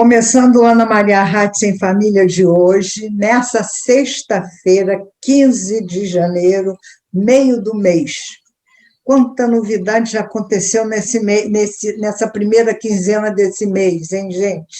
Começando Ana Maria Rádio Sem Família de hoje, nessa sexta-feira, 15 de janeiro, meio do mês. Quanta novidade já aconteceu nessa primeira quinzena desse mês, hein, gente?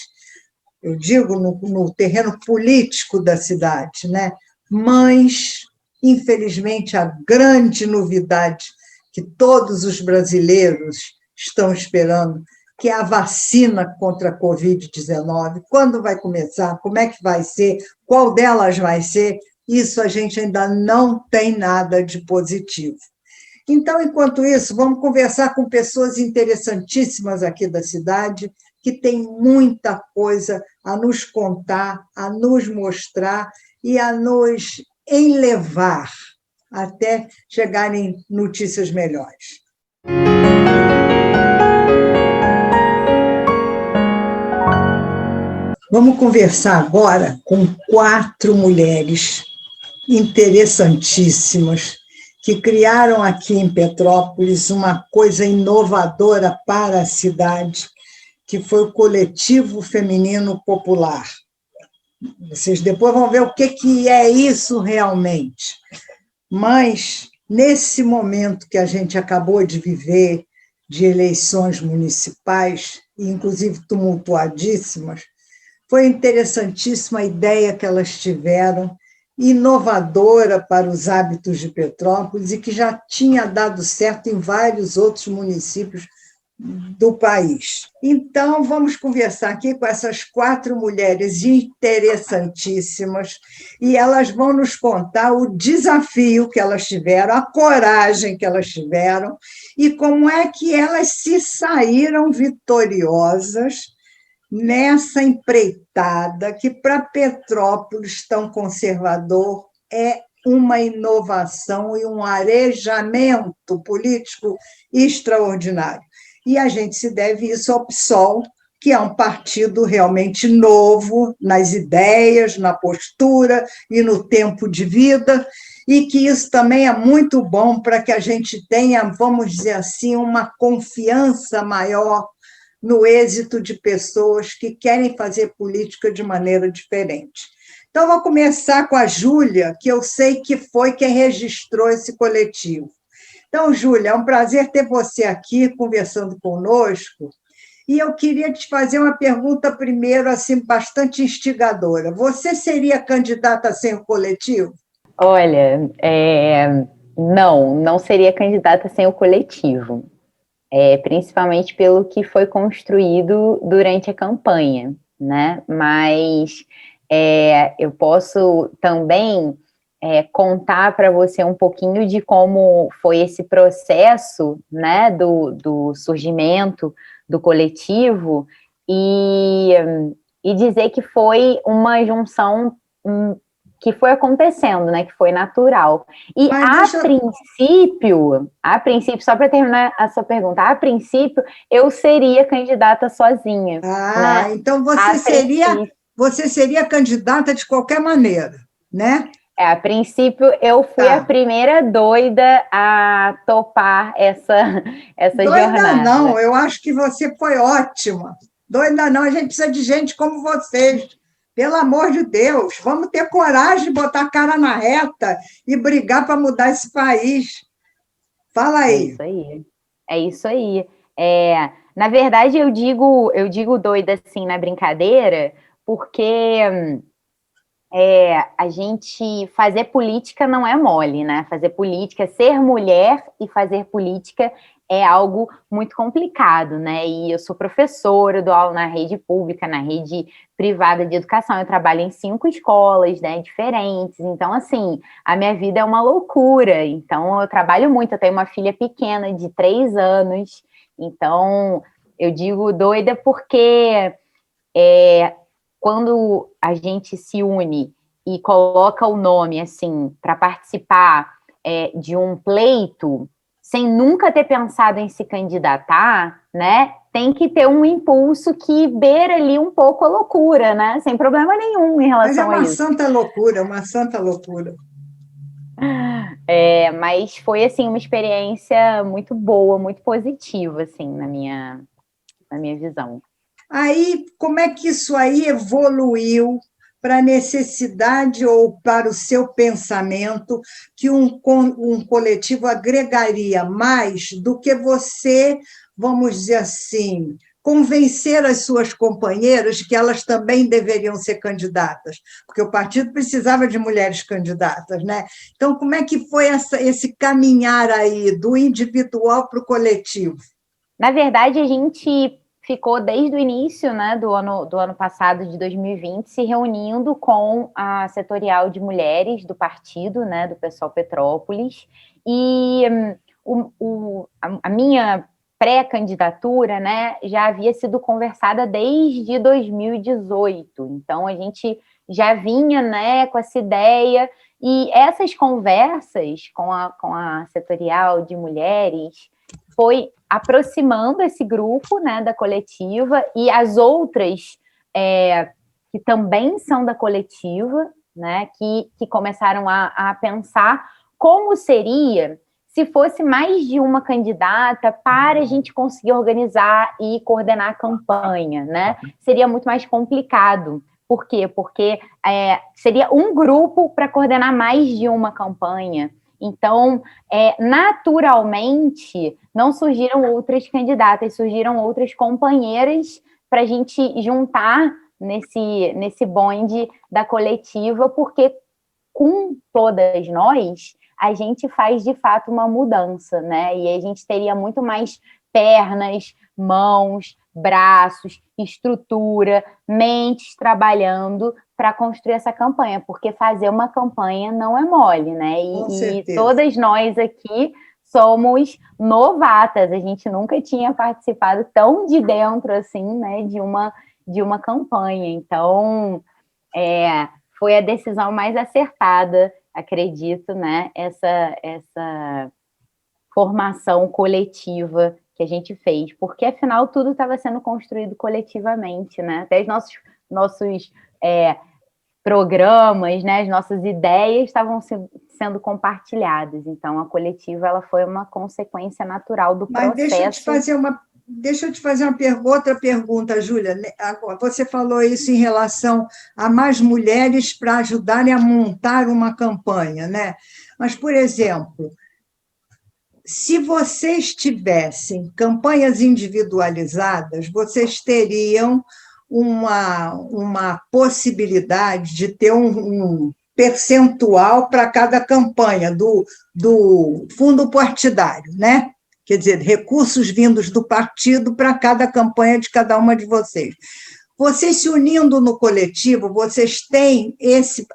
Eu digo no terreno político da cidade, né? Mas, infelizmente, a grande novidade que todos os brasileiros estão esperando, que é a vacina contra a Covid-19. Quando vai começar? Como é que vai ser? Qual delas vai ser? Isso a gente ainda não tem nada de positivo. Então, enquanto isso, vamos conversar com pessoas interessantíssimas aqui da cidade, que têm muita coisa a nos contar, a nos mostrar e a nos enlevar até chegarem notícias melhores. Vamos conversar agora com 4 mulheres interessantíssimas que criaram aqui em Petrópolis uma coisa inovadora para a cidade, que foi o Coletivo Feminino Popular. Vocês depois vão ver o que é isso realmente. Mas, nesse momento que a gente acabou de viver, de eleições municipais, inclusive tumultuadíssimas, foi interessantíssima a ideia que elas tiveram, inovadora para os hábitos de Petrópolis e que já tinha dado certo em vários outros municípios do país. Então, vamos conversar aqui com essas 4 mulheres interessantíssimas e elas vão nos contar o desafio que elas tiveram, a coragem que elas tiveram e como é que elas se saíram vitoriosas nessa empreitada que, para Petrópolis, tão conservador, é uma inovação e um arejamento político extraordinário. E a gente se deve isso ao PSOL, que é um partido realmente novo nas ideias, na postura e no tempo de vida, e que isso também é muito bom para que a gente tenha, vamos dizer assim, uma confiança maior no êxito de pessoas que querem fazer política de maneira diferente. Então, vou começar com a Júlia, que eu sei que foi quem registrou esse coletivo. Então, Júlia, é um prazer ter você aqui conversando conosco, e eu queria te fazer uma pergunta primeiro, assim, bastante instigadora. Você seria candidata sem o coletivo? Olha, não seria candidata sem o coletivo. Principalmente pelo que foi construído durante a campanha, né? Mas eu posso também contar para você um pouquinho de como foi esse processo, né, do surgimento do coletivo e dizer que foi uma junção que foi acontecendo, né, que foi natural. E a princípio, só para terminar a sua pergunta, a princípio eu seria candidata sozinha. Né? Então você seria candidata de qualquer maneira, né? A princípio eu fui a primeira doida a topar essa jornada. Doida não, eu acho que você foi ótima. Doida não, a gente precisa de gente como vocês. Pelo amor de Deus, vamos ter coragem de botar a cara na reta e brigar para mudar esse país. Fala aí. É isso aí. Na verdade, eu digo doida assim na brincadeira, porque a gente fazer política não é mole, né? Fazer política, ser mulher e fazer política é algo muito complicado, né? E eu sou professora, dou aula na rede pública, na rede privada de educação, eu trabalho em 5 escolas, né, diferentes, então, assim, a minha vida é uma loucura, então eu trabalho muito, eu tenho uma filha pequena de 3 anos, então eu digo doida porque quando a gente se une e coloca o nome, assim, para participar de um pleito, sem nunca ter pensado em se candidatar, né, tem que ter um impulso que beira ali um pouco a loucura, né, sem problema nenhum em relação a isso. Mas é uma santa loucura, uma santa loucura. Mas foi, assim, uma experiência muito boa, muito positiva, assim, na minha visão. Aí, como é que isso aí evoluiu para a necessidade ou para o seu pensamento que um coletivo agregaria mais do que você, vamos dizer assim, convencer as suas companheiras que elas também deveriam ser candidatas, porque o partido precisava de mulheres candidatas, né? Então, como é que foi esse caminhar aí do individual para o coletivo? Na verdade, a gente ficou desde o início, né, do ano passado, de 2020, se reunindo com a setorial de mulheres do partido, né, do PSOL Petrópolis, e a minha pré-candidatura, né, já havia sido conversada desde 2018, então a gente já vinha, né, com essa ideia, e essas conversas com a setorial de mulheres foi aproximando esse grupo, né, da coletiva, e as outras que também são da coletiva, né, que começaram a pensar como seria se fosse mais de uma candidata para a gente conseguir organizar e coordenar a campanha, né? Seria muito mais complicado. Por quê? Porque seria um grupo para coordenar mais de uma campanha. Então, naturalmente, não surgiram outras candidatas, surgiram outras companheiras para a gente juntar nesse bonde da coletiva, porque com todas nós, a gente faz de fato uma mudança, né? E a gente teria muito mais pernas, mãos, braços, estrutura, mentes trabalhando para construir essa campanha, porque fazer uma campanha não é mole, né? E todas nós aqui somos novatas, a gente nunca tinha participado tão de dentro assim, né, de uma campanha. Então, foi a decisão mais acertada, acredito, né, essa formação coletiva que a gente fez, porque afinal tudo estava sendo construído coletivamente, né? Até os nossos programas, né, as nossas ideias estavam sendo compartilhadas. Então, a coletiva ela foi uma consequência natural do processo. Mas deixa eu te fazer outra pergunta, Júlia. Você falou isso em relação a mais mulheres para ajudarem a montar uma campanha, né? Mas, por exemplo, se vocês tivessem campanhas individualizadas, vocês teriam uma possibilidade de ter um percentual para cada campanha do fundo partidário, né? Quer dizer, recursos vindos do partido para cada campanha de cada uma de vocês. Vocês se unindo no coletivo, vocês têm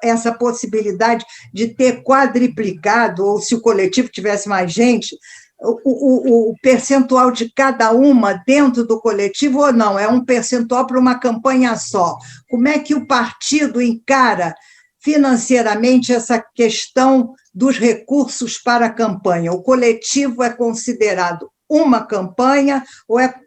essa possibilidade de ter quadriplicado, ou se o coletivo tivesse mais gente, o percentual de cada uma dentro do coletivo ou não? É um percentual para uma campanha só. Como é que o partido encara financeiramente essa questão dos recursos para a campanha? O coletivo é considerado uma campanha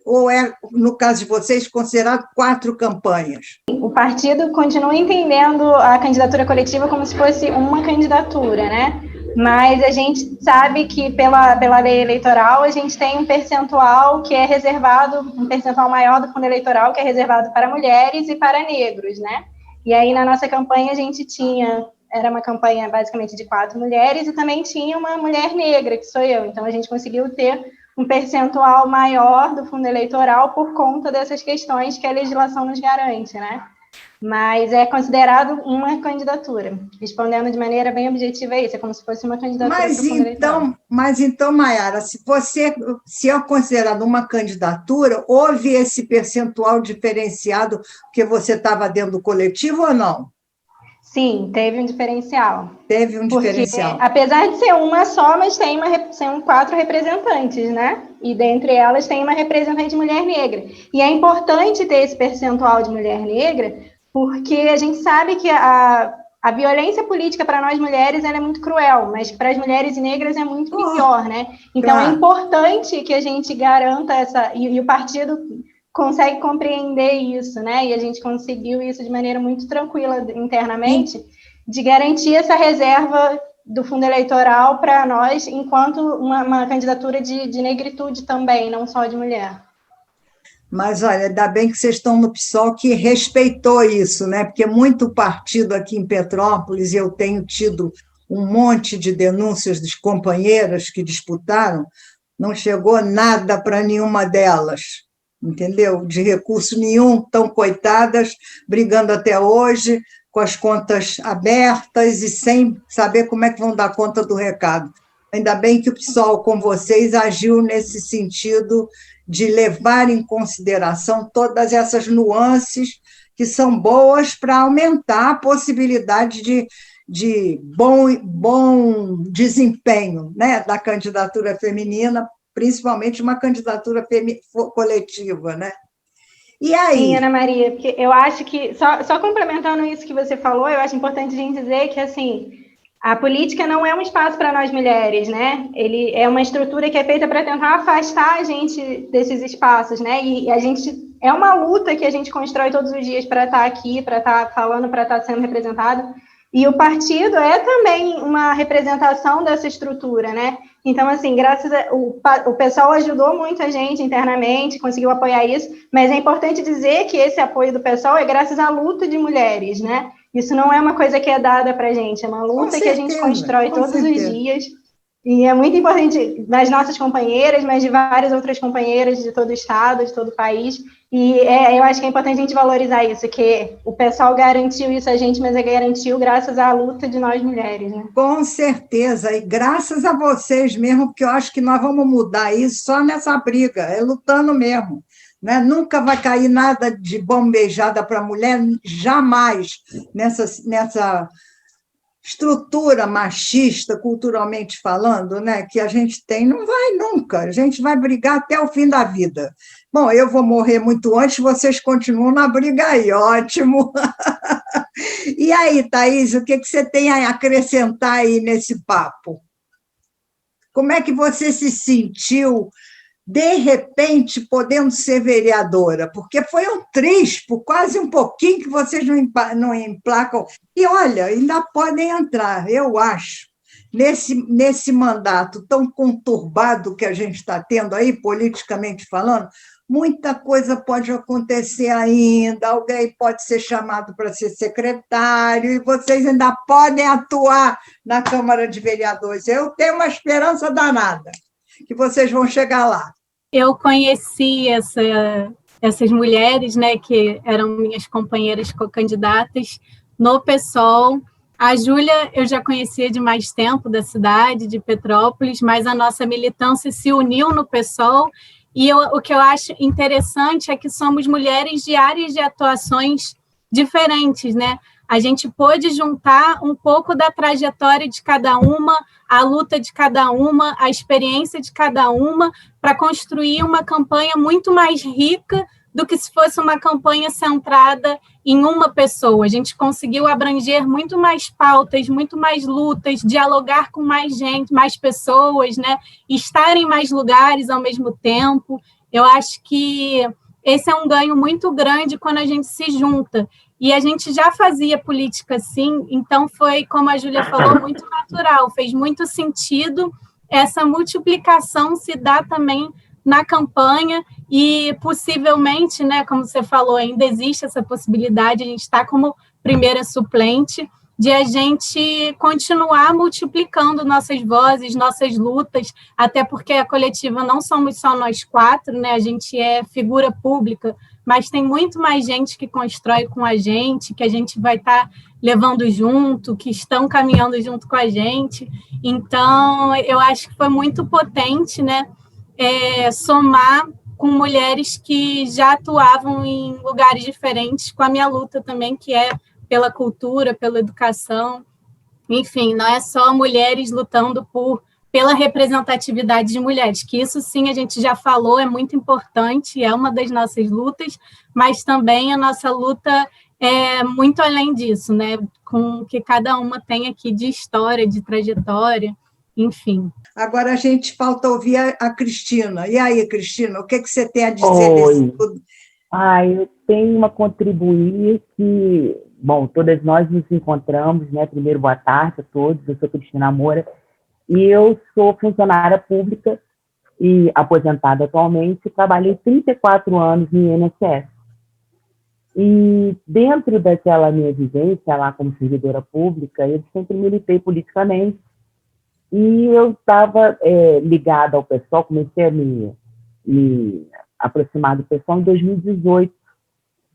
ou é, no caso de vocês, considerado 4 campanhas? O partido continua entendendo a candidatura coletiva como se fosse uma candidatura, né? Mas a gente sabe que pela lei eleitoral a gente tem um percentual que é reservado, um percentual maior do fundo eleitoral que é reservado para mulheres e para negros, né? E aí na nossa campanha a gente era uma campanha basicamente de 4 mulheres e também tinha uma mulher negra, que sou eu. Então a gente conseguiu ter um percentual maior do fundo eleitoral por conta dessas questões que a legislação nos garante, né? Mas é considerado uma candidatura. Respondendo de maneira bem objetiva, é isso, é como se fosse uma candidatura para o fundo eleitoral. Mas então, Maiara, se é considerado uma candidatura, houve esse percentual diferenciado porque você estava dentro do coletivo ou não? Sim, teve um diferencial. Teve um diferencial. Porque, apesar de ser uma só, mas são 4 representantes, né? E dentre elas tem uma representante mulher negra. E é importante ter esse percentual de mulher negra, porque a gente sabe que a violência política para nós mulheres ela é muito cruel, mas para as mulheres negras é muito pior, né? Então é importante que a gente garanta e o partido consegue compreender isso, né? E a gente conseguiu isso de maneira muito tranquila internamente, de garantir essa reserva do fundo eleitoral para nós, enquanto uma candidatura de negritude também, não só de mulher. Mas, olha, ainda bem que vocês estão no PSOL que respeitou isso, né? Porque muito partido aqui em Petrópolis, e eu tenho tido um monte de denúncias dos companheiras que disputaram, não chegou nada para nenhuma delas, entendeu? De recurso nenhum, tão coitadas, brigando até hoje, com as contas abertas e sem saber como é que vão dar conta do recado. Ainda bem que o PSOL, com vocês, agiu nesse sentido de levar em consideração todas essas nuances que são boas para aumentar a possibilidade de bom desempenho, né, da candidatura feminina, principalmente uma candidatura coletiva, né? E aí? Sim, Ana Maria, porque eu acho que, só complementando isso que você falou, eu acho importante a gente dizer que, assim, a política não é um espaço para nós mulheres, né? Ele é uma estrutura que é feita para tentar afastar a gente desses espaços, né? E a gente é uma luta que a gente constrói todos os dias para estar aqui, para estar falando, para estar sendo representado. E o partido é também uma representação dessa estrutura, né? Então, assim, o pessoal ajudou muito a gente internamente, conseguiu apoiar isso, mas é importante dizer que esse apoio do pessoal é graças à luta de mulheres, né? Isso não é uma coisa que é dada para a gente, é uma luta que a gente constrói todos os dias. E é muito importante das nossas companheiras, mas de várias outras companheiras de todo o estado, de todo o país. E eu acho que é importante a gente valorizar isso, que o pessoal garantiu isso a gente, mas garantiu graças à luta de nós mulheres, né? Com certeza, e graças a vocês mesmo, porque eu acho que nós vamos mudar isso só nessa briga, é lutando mesmo. Né? Nunca vai cair nada de bombejada para a mulher, jamais, nessa estrutura machista, culturalmente falando, né, que a gente tem, não vai nunca, a gente vai brigar até o fim da vida. Bom, eu vou morrer muito antes, vocês continuam na briga aí, ótimo. E aí, Thaís, o que você tem a acrescentar aí nesse papo? Como é que você se sentiu, de repente, podendo ser vereadora? Porque foi um trispo, quase um pouquinho, que vocês não emplacam. E, olha, ainda podem entrar, eu acho, nesse mandato tão conturbado que a gente está tendo aí, politicamente falando, muita coisa pode acontecer ainda, alguém pode ser chamado para ser secretário, e vocês ainda podem atuar na Câmara de Vereadores. Eu tenho uma esperança danada que vocês vão chegar lá. Eu conheci essas mulheres, né, que eram minhas companheiras co-candidatas no PSOL. A Júlia eu já conhecia de mais tempo, da cidade, de Petrópolis, mas a nossa militância se uniu no PSOL, e o que eu acho interessante é que somos mulheres de áreas de atuações diferentes, né? A gente pôde juntar um pouco da trajetória de cada uma, a luta de cada uma, a experiência de cada uma, para construir uma campanha muito mais rica do que se fosse uma campanha centrada em uma pessoa. A gente conseguiu abranger muito mais pautas, muito mais lutas, dialogar com mais gente, mais pessoas, né? Estar em mais lugares ao mesmo tempo. Eu acho que esse é um ganho muito grande quando a gente se junta. E a gente já fazia política assim, então foi, como a Júlia falou, muito natural, fez muito sentido essa multiplicação se dá também na campanha e possivelmente, né, como você falou, ainda existe essa possibilidade, a gente está como primeira suplente, de a gente continuar multiplicando nossas vozes, nossas lutas, até porque a coletiva não somos só nós quatro, né, a gente é figura pública, mas tem muito mais gente que constrói com a gente, que a gente vai estar levando junto, que estão caminhando junto com a gente. Então, eu acho que foi muito potente, né, somar com mulheres que já atuavam em lugares diferentes, com a minha luta também, que é pela cultura, pela educação. Enfim, não é só mulheres lutando pela representatividade de mulheres, que isso sim a gente já falou, é muito importante, é uma das nossas lutas, mas também a nossa luta é muito além disso, né? Com o que cada uma tem aqui de história, de trajetória, enfim. Agora a gente falta ouvir a Cristina. E aí, Cristina, o que você tem a dizer desse tudo? Eu tenho a contribuir que, bom, todas nós nos encontramos, né? Primeiro, boa tarde a todos, eu sou Cristina Moura, e eu sou funcionária pública e aposentada atualmente, trabalhei 34 anos no INSS. E dentro daquela minha vivência lá como servidora pública, eu sempre militei politicamente e eu estava ligada ao pessoal, comecei a me aproximar do pessoal em 2018,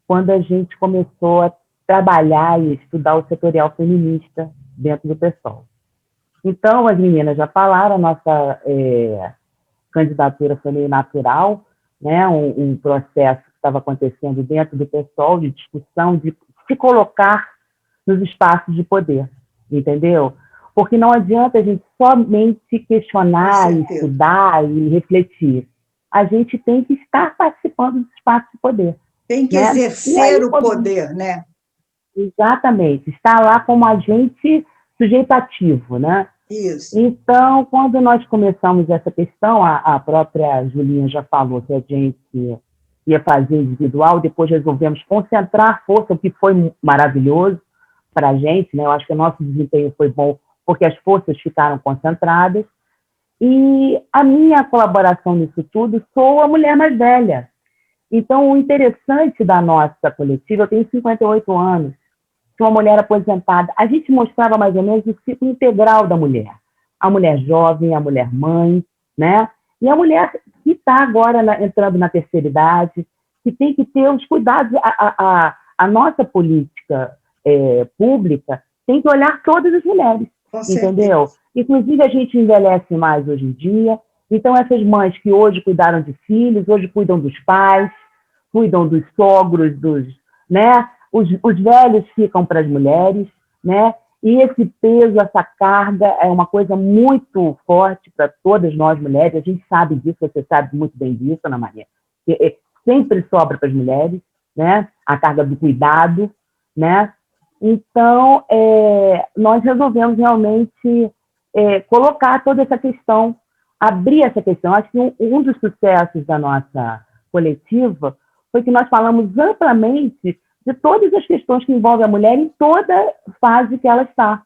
quando a gente começou a trabalhar e estudar o setorial feminista dentro do pessoal. Então, as meninas já falaram, a nossa candidatura foi meio natural, né? Um processo que estava acontecendo dentro do pessoal, de discussão, de se colocar nos espaços de poder, entendeu? Porque não adianta a gente somente questionar, estudar e refletir. A gente tem que estar participando dos espaços de poder. Tem que exercer o poder, né? Exatamente. Estar lá como agente sujeito ativo, né? Isso. Então, quando nós começamos essa questão, a própria Julinha já falou que a gente ia fazer individual, depois resolvemos concentrar força, o que foi maravilhoso para a gente, né? Eu acho que o nosso desempenho foi bom, porque as forças ficaram concentradas. E a minha colaboração nisso tudo, sou a mulher mais velha. Então, o interessante da nossa coletiva, eu tenho 58 anos, sou uma mulher aposentada, a gente mostrava mais ou menos o ciclo integral da mulher. A mulher jovem, a mulher mãe, né? E a mulher que está agora entrando na terceira idade, que tem que ter os cuidados. A nossa política pública tem que olhar todas as mulheres, entendeu? Inclusive, a gente envelhece mais hoje em dia, então essas mães que hoje cuidaram de filhos, hoje cuidam dos pais, cuidam dos sogros, né? Os velhos ficam para as mulheres, né? E esse peso, essa carga é uma coisa muito forte para todas nós mulheres. A gente sabe disso, você sabe muito bem disso, Ana Maria. Sempre sobra para as mulheres, né? A carga do cuidado, né? Então, nós resolvemos realmente colocar toda essa questão, abrir essa questão. Acho que um dos sucessos da nossa coletiva foi que nós falamos amplamente de todas as questões que envolvem a mulher em toda fase que ela está,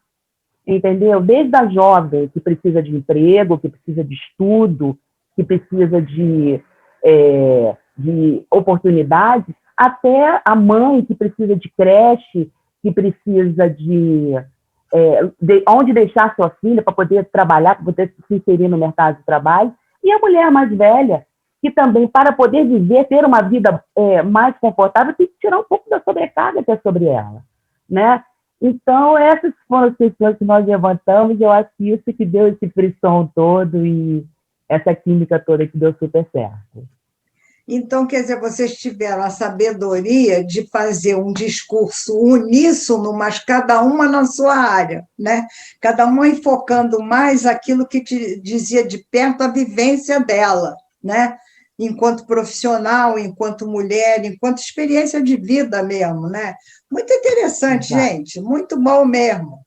entendeu? Desde a jovem, que precisa de emprego, que precisa de estudo, que precisa de oportunidades, até a mãe que precisa de creche, que precisa de onde deixar sua filha para poder trabalhar, para poder se inserir no mercado de trabalho, e a mulher mais velha, que também, para poder viver, ter uma vida mais confortável, tem que tirar um pouco da sobrecarga que é sobre ela, né? Então, essas foram as questões que nós levantamos, e eu acho que isso que deu esse frisson todo e essa química toda que deu super certo. Então, quer dizer, vocês tiveram a sabedoria de fazer um discurso uníssono, mas cada uma na sua área, né? Cada uma enfocando mais aquilo que te dizia de perto a vivência dela, né? Enquanto profissional, enquanto mulher, enquanto experiência de vida mesmo, né? Muito interessante, gente, muito bom mesmo.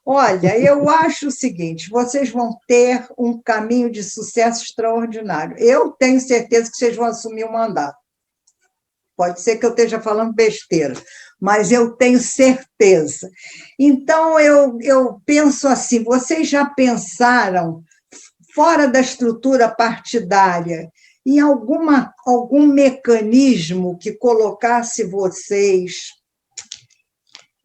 Olha, eu acho o seguinte, vocês vão ter um caminho de sucesso extraordinário. Eu tenho certeza que vocês vão assumir o mandato. Pode ser que eu esteja falando besteira, mas eu tenho certeza. Então, eu penso assim, vocês já pensaram, fora da estrutura partidária, em algum mecanismo que colocasse vocês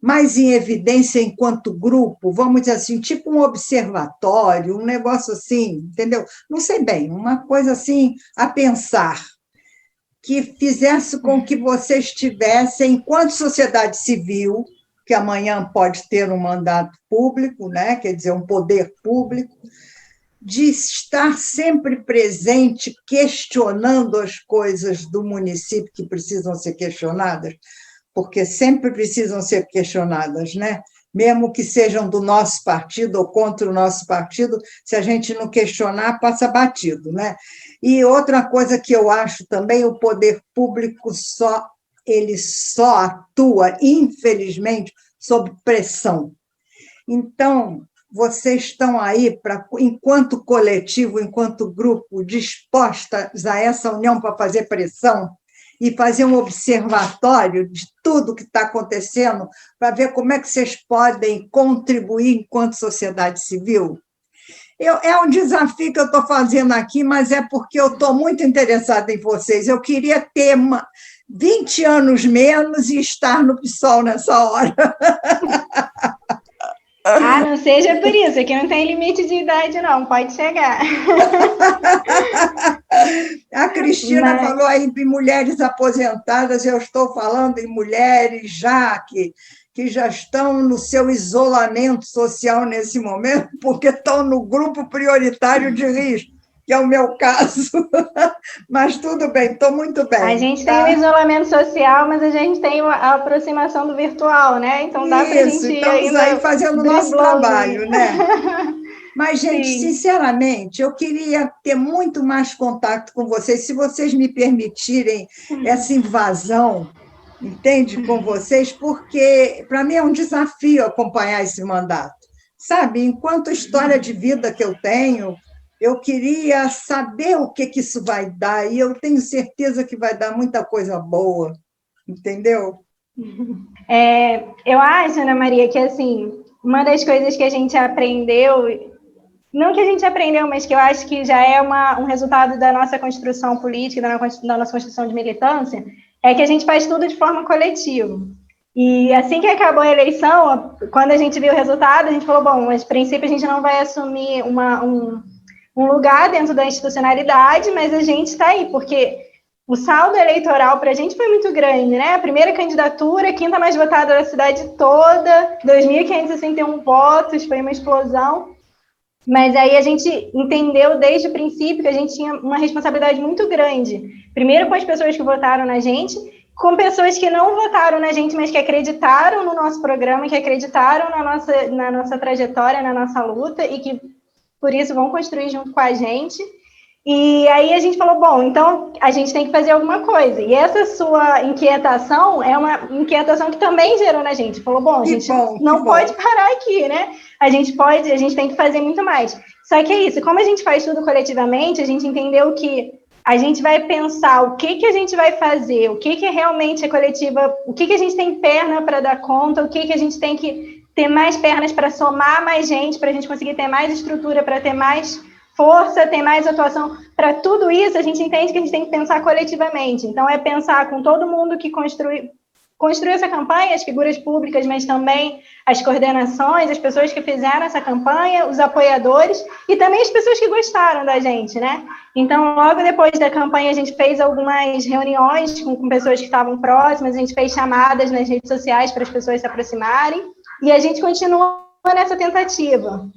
mais em evidência enquanto grupo, vamos dizer assim, tipo um observatório, um negócio assim, entendeu? Não sei bem, uma coisa assim a pensar, que fizesse com que vocês tivessem, enquanto sociedade civil, que amanhã pode ter um mandato público, né? Quer dizer, um poder público, de estar sempre presente, questionando as coisas do município que precisam ser questionadas, porque sempre precisam ser questionadas, né? Mesmo que sejam do nosso partido ou contra o nosso partido, se a gente não questionar, passa batido, né? E outra coisa que eu acho também, o poder público ele só atua, infelizmente, sob pressão. Então, vocês estão aí, enquanto coletivo, enquanto grupo, dispostas a essa união para fazer pressão e fazer um observatório de tudo que está acontecendo, para ver como é que vocês podem contribuir enquanto sociedade civil? É um desafio que eu estou fazendo aqui, mas é porque eu estou muito interessada em vocês. Eu queria ter 20 anos menos e estar no PSOL nessa hora. Ah, não seja por isso, aqui não tem limite de idade, não, pode chegar. A Cristina falou aí de mulheres aposentadas, eu estou falando em mulheres já que já estão no seu isolamento social nesse momento, porque estão no grupo prioritário de risco, que é o meu caso. Mas tudo bem, estou muito bem. A gente tem o isolamento social, mas a gente tem a aproximação do virtual, né? Então dá para a gente estamos aí fazendo o nosso trabalho, né? Mas, gente, Sim. Sinceramente, eu queria ter muito mais contato com vocês, se vocês me permitirem essa invasão, entende, com vocês, porque para mim é um desafio acompanhar esse mandato. Sabe, enquanto história de vida que eu tenho, eu queria saber o que isso vai dar, e eu tenho certeza que vai dar muita coisa boa, entendeu? Eu acho, Ana Maria, que assim, uma das coisas que a gente aprendeu, não que a gente aprendeu, mas que eu acho que já é um resultado da nossa construção política, da nossa construção de militância, é que a gente faz tudo de forma coletiva. E assim que acabou a eleição, quando a gente viu o resultado, a gente falou, bom, mas, a princípio a gente não vai assumir um lugar dentro da institucionalidade, mas a gente está aí, porque o saldo eleitoral para a gente foi muito grande, né? A primeira candidatura, a quinta mais votada da cidade toda, 2.561 votos, foi uma explosão. Mas aí a gente entendeu desde o princípio que a gente tinha uma responsabilidade muito grande. Primeiro com as pessoas que votaram na gente, com pessoas que não votaram na gente, mas que acreditaram no nosso programa, que acreditaram na nossa trajetória, na nossa luta, e que, por isso, vão construir junto com a gente. E aí a gente falou, bom, então a gente tem que fazer alguma coisa. E essa sua inquietação é uma inquietação que também gerou na gente. Falou, bom, a gente não pode parar aqui, né? A gente tem que fazer muito mais. Só que é isso, como a gente faz tudo coletivamente, a gente entendeu que a gente vai pensar o que a gente vai fazer, o que realmente é coletiva, o que a gente tem perna para dar conta, o que a gente tem que ter mais pernas para somar mais gente, para a gente conseguir ter mais estrutura, para ter mais força, ter mais atuação. Para tudo isso, a gente entende que a gente tem que pensar coletivamente. Então, é pensar com todo mundo que construiu essa campanha, as figuras públicas, mas também as coordenações, as pessoas que fizeram essa campanha, os apoiadores e também as pessoas que gostaram da gente, né? Então, logo depois da campanha, a gente fez algumas reuniões com pessoas que estavam próximas, a gente fez chamadas nas redes sociais para as pessoas se aproximarem e a gente continua nessa tentativa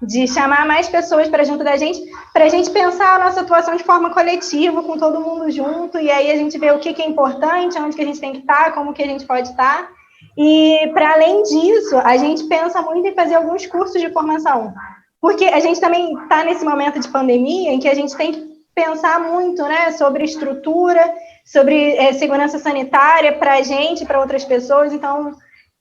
de chamar mais pessoas para junto da gente, para a gente pensar a nossa atuação de forma coletiva, com todo mundo junto, e aí a gente vê o que é importante, onde que a gente tem que estar, como que a gente pode estar. E, para além disso, a gente pensa muito em fazer alguns cursos de formação, porque a gente também está nesse momento de pandemia em que a gente tem que pensar muito, né, sobre estrutura, sobre segurança sanitária para a gente e para outras pessoas, então...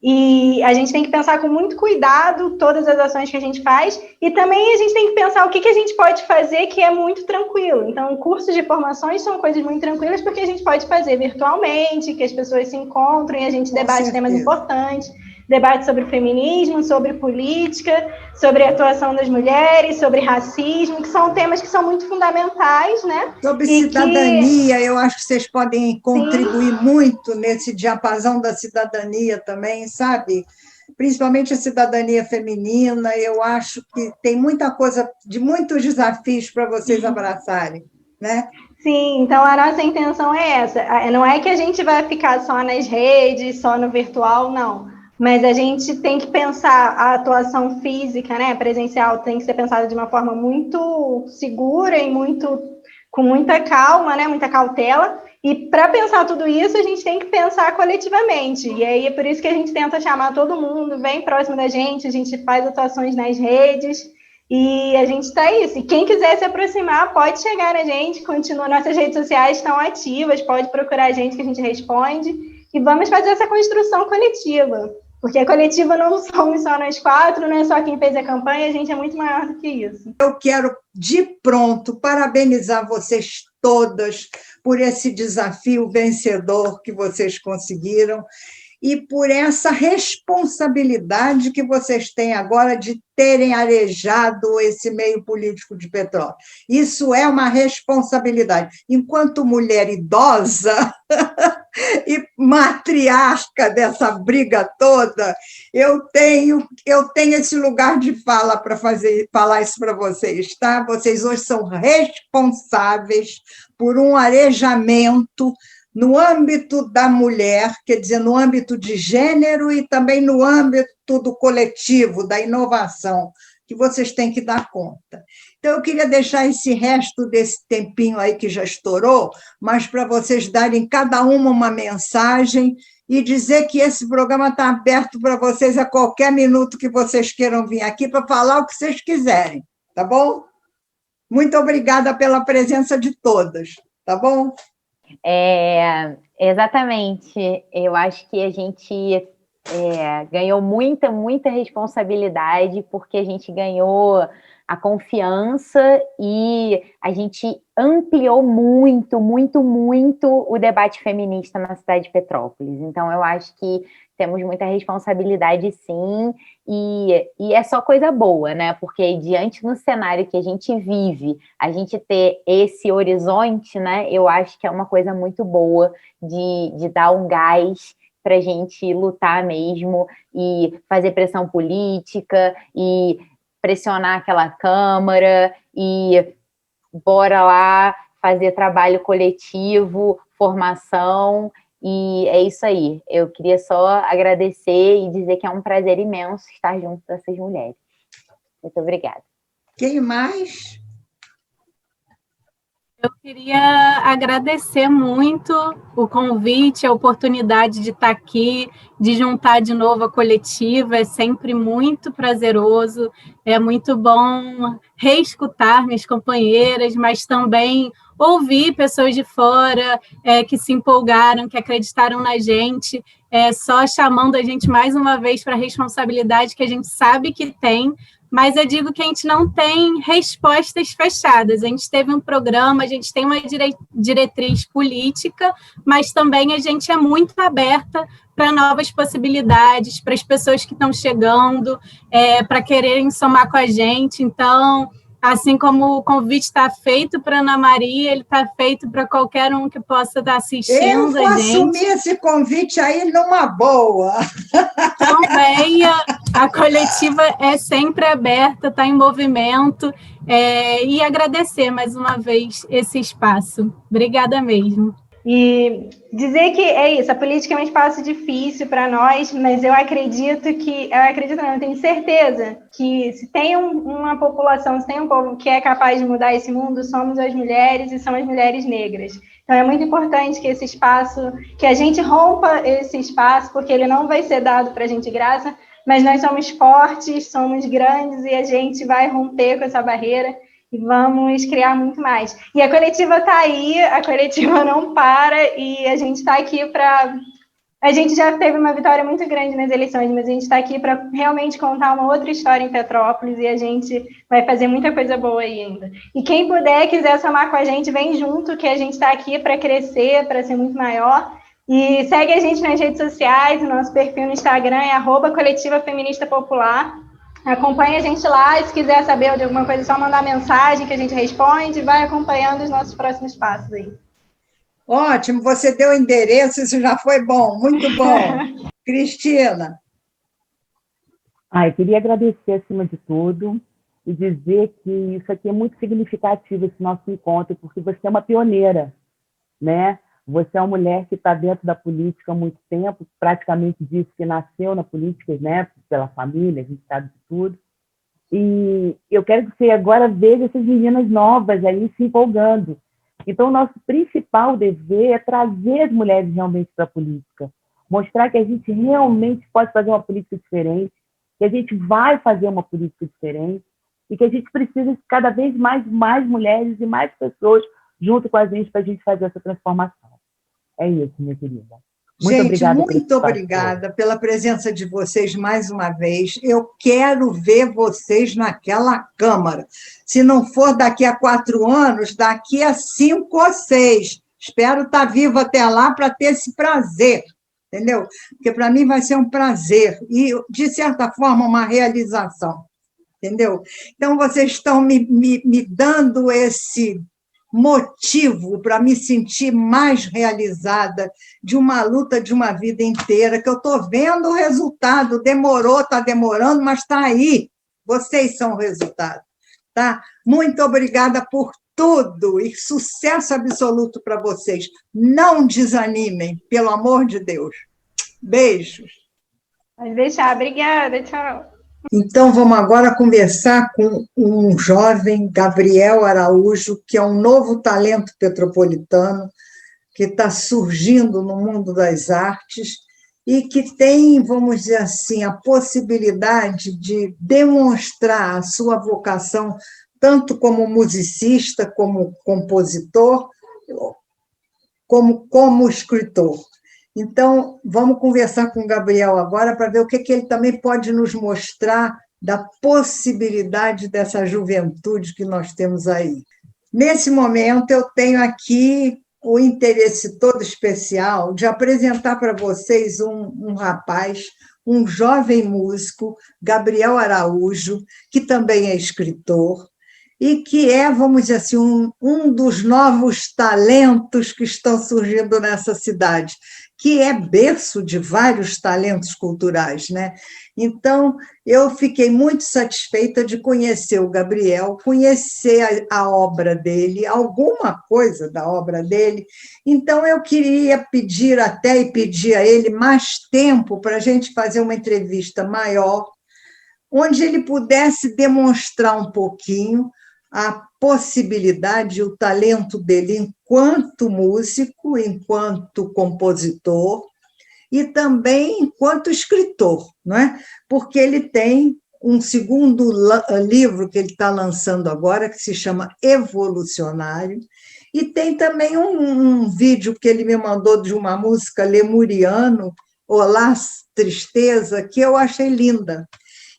E a gente tem que pensar com muito cuidado todas as ações que a gente faz e também a gente tem que pensar o que a gente pode fazer que é muito tranquilo. Então, cursos de formações são coisas muito tranquilas porque a gente pode fazer virtualmente, que as pessoas se encontram e a gente debate temas importantes, debate sobre feminismo, sobre política, sobre a atuação das mulheres, sobre racismo, que são temas que são muito fundamentais, né? Sobre cidadania, eu acho que vocês podem contribuir muito nesse diapasão da cidadania também, sabe? Principalmente a cidadania feminina, eu acho que tem muita coisa, de muitos desafios para vocês abraçarem, né? Sim, então a nossa intenção é essa. Não é que a gente vai ficar só nas redes, só no virtual, não. Mas a gente tem que pensar a atuação física, né, presencial, tem que ser pensada de uma forma muito segura e com muita calma, né, muita cautela. E para pensar tudo isso, a gente tem que pensar coletivamente. E aí é por isso que a gente tenta chamar todo mundo bem próximo da gente, a gente faz atuações nas redes e a gente está isso. E quem quiser se aproximar, pode chegar na gente, continua, nossas redes sociais estão ativas, pode procurar a gente que a gente responde. E vamos fazer essa construção coletiva. Porque a coletiva não somos só nós quatro, não é só quem fez a campanha, a gente é muito maior do que isso. Eu quero, de pronto, parabenizar vocês todas por esse desafio vencedor que vocês conseguiram e por essa responsabilidade que vocês têm agora de terem arejado esse meio político de Petrópolis. Isso é uma responsabilidade. Enquanto mulher idosa e matriarca dessa briga toda, eu tenho esse lugar de fala para falar isso para vocês, tá? Vocês hoje são responsáveis por um arejamento no âmbito da mulher, quer dizer, no âmbito de gênero e também no âmbito do coletivo, da inovação, que vocês têm que dar conta. Então, eu queria deixar esse resto desse tempinho aí que já estourou, mas para vocês darem cada uma mensagem e dizer que esse programa está aberto para vocês a qualquer minuto que vocês queiram vir aqui para falar o que vocês quiserem, tá bom? Muito obrigada pela presença de todas, tá bom? Exatamente. Eu acho que a gente ganhou muita responsabilidade, porque a gente ganhou a confiança e a gente ampliou muito o debate feminista na cidade de Petrópolis. Então, eu acho que temos muita responsabilidade, sim, e é só coisa boa, né? Porque diante do cenário que a gente vive, a gente ter esse horizonte, né? Eu acho que é uma coisa muito boa de dar um gás para a gente lutar mesmo e fazer pressão política e pressionar aquela Câmara e bora lá fazer trabalho coletivo, formação, e é isso aí. Eu queria só agradecer e dizer que é um prazer imenso estar junto dessas mulheres. Muito obrigada. Quem mais? Eu queria agradecer muito o convite, a oportunidade de estar aqui, de juntar de novo a coletiva, é sempre muito prazeroso, é muito bom reescutar minhas companheiras, mas também ouvir pessoas de fora que se empolgaram, que acreditaram na gente, só chamando a gente mais uma vez para a responsabilidade que a gente sabe que tem, mas eu digo que a gente não tem respostas fechadas. A gente teve um programa, a gente tem uma diretriz política, mas também a gente é muito aberta para novas possibilidades, para as pessoas que estão chegando, para quererem somar com a gente. Então, assim como o convite está feito para Ana Maria, ele está feito para qualquer um que possa estar assistindo a gente. Eu vou assumir esse convite aí numa boa. Também a coletiva é sempre aberta, está em movimento, e agradecer mais uma vez esse espaço. Obrigada mesmo. E dizer que é isso, a política é um espaço difícil para nós, mas eu tenho certeza que se tem uma população, se tem um povo que é capaz de mudar esse mundo, somos as mulheres e são as mulheres negras. Então é muito importante que esse espaço, que a gente rompa esse espaço, porque ele não vai ser dado para a gente de graça, mas nós somos fortes, somos grandes e a gente vai romper com essa barreira e vamos criar muito mais. E a coletiva está aí, a coletiva não para, e a gente está aqui para... A gente já teve uma vitória muito grande nas eleições, mas a gente está aqui para realmente contar uma outra história em Petrópolis, e a gente vai fazer muita coisa boa aí ainda. E quem puder, quiser somar com a gente, vem junto, que a gente está aqui para crescer, para ser muito maior. E segue a gente nas redes sociais, o nosso perfil no Instagram é @Coletiva Feminista Popular. Acompanhe a gente lá, e se quiser saber de alguma coisa, é só mandar mensagem que a gente responde e vai acompanhando os nossos próximos passos aí. Ótimo, você deu o endereço, isso já foi bom, muito bom. Cristina. Eu queria agradecer acima de tudo e dizer que isso aqui é muito significativo, esse nosso encontro, porque você é uma pioneira, né? Você é uma mulher que está dentro da política há muito tempo, praticamente disse que nasceu na política, né, pela família, a gente sabe de tudo. E eu quero que você agora veja essas meninas novas aí se empolgando. Então, o nosso principal dever é trazer as mulheres realmente para a política, mostrar que a gente realmente pode fazer uma política diferente, que a gente vai fazer uma política diferente e que a gente precisa de cada vez mais mulheres e mais pessoas junto com a gente para a gente fazer essa transformação. É isso, minha querida. Muito obrigada pela presença de vocês mais uma vez. Eu quero ver vocês naquela Câmara. Se não for daqui a 4 anos, daqui a 5 ou 6. Espero estar viva até lá para ter esse prazer, entendeu? Porque para mim vai ser um prazer e, de certa forma, uma realização, entendeu? Então, vocês estão me dando esse motivo para me sentir mais realizada de uma luta de uma vida inteira, que eu estou vendo o resultado, demorou, está demorando, mas está aí, vocês são o resultado. Tá? Muito obrigada por tudo e sucesso absoluto para vocês. Não desanimem, pelo amor de Deus. Beijos. Pode deixar, obrigada, tchau. Então, vamos agora conversar com um jovem, Gabriel Araújo, que é um novo talento petropolitano, que está surgindo no mundo das artes e que tem, vamos dizer assim, a possibilidade de demonstrar a sua vocação tanto como musicista, como compositor, como escritor. Então, vamos conversar com o Gabriel agora para ver o que ele também pode nos mostrar da possibilidade dessa juventude que nós temos aí. Nesse momento, eu tenho aqui o interesse todo especial de apresentar para vocês um rapaz, um jovem músico, Gabriel Araújo, que também é escritor, e que é, vamos dizer assim, um dos novos talentos que estão surgindo nessa cidade, que é berço de vários talentos culturais, né? Então, eu fiquei muito satisfeita de conhecer o Gabriel, conhecer a obra dele, alguma coisa da obra dele. Então, eu queria pedir a ele mais tempo para a gente fazer uma entrevista maior, onde ele pudesse demonstrar um pouquinho a possibilidade, o talento dele enquanto músico, enquanto compositor e também enquanto escritor, não é? Porque ele tem um segundo livro que ele está lançando agora, que se chama Evolucionário, e tem também um vídeo que ele me mandou de uma música lemuriano, Olá, Tristeza, que eu achei linda.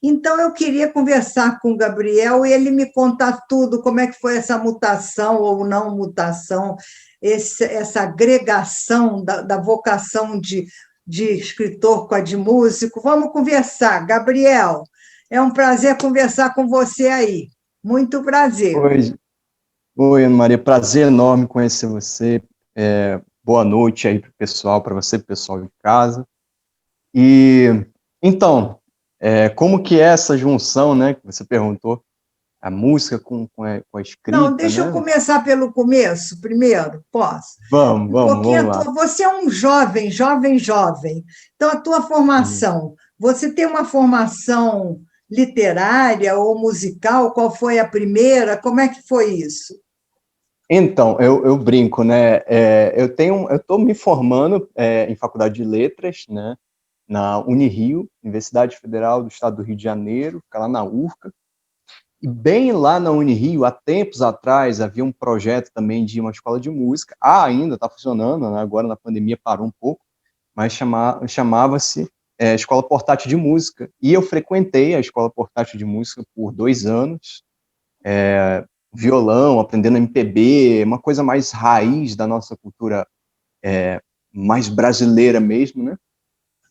Então, eu queria conversar com o Gabriel e ele me contar tudo, como é que foi essa mutação ou não mutação, essa agregação da vocação de escritor com a de músico. Vamos conversar. Gabriel, é um prazer conversar com você aí. Muito prazer. Oi, Ana Maria, prazer enorme conhecer você. Boa noite aí para o pessoal, para você, pessoal de casa. E, então... como que é essa junção, né, que você perguntou, a música com a escrita? Não, deixa eu começar pelo começo primeiro, posso? Vamos lá. Você é um jovem. Então, a tua formação, você tem uma formação literária ou musical? Qual foi a primeira? Como é que foi isso? Então, eu brinco, né, eu estou me formando em faculdade de letras, né, na Unirio, Universidade Federal do Estado do Rio de Janeiro, fica lá na UFCA, e bem lá na Unirio, há tempos atrás, havia um projeto também de uma escola de música, ainda está funcionando, né? Agora na pandemia parou um pouco, mas chamava-se Escola Portátil de Música, e eu frequentei a Escola Portátil de Música por 2 anos, violão, aprendendo MPB, uma coisa mais raiz da nossa cultura mais brasileira mesmo, né?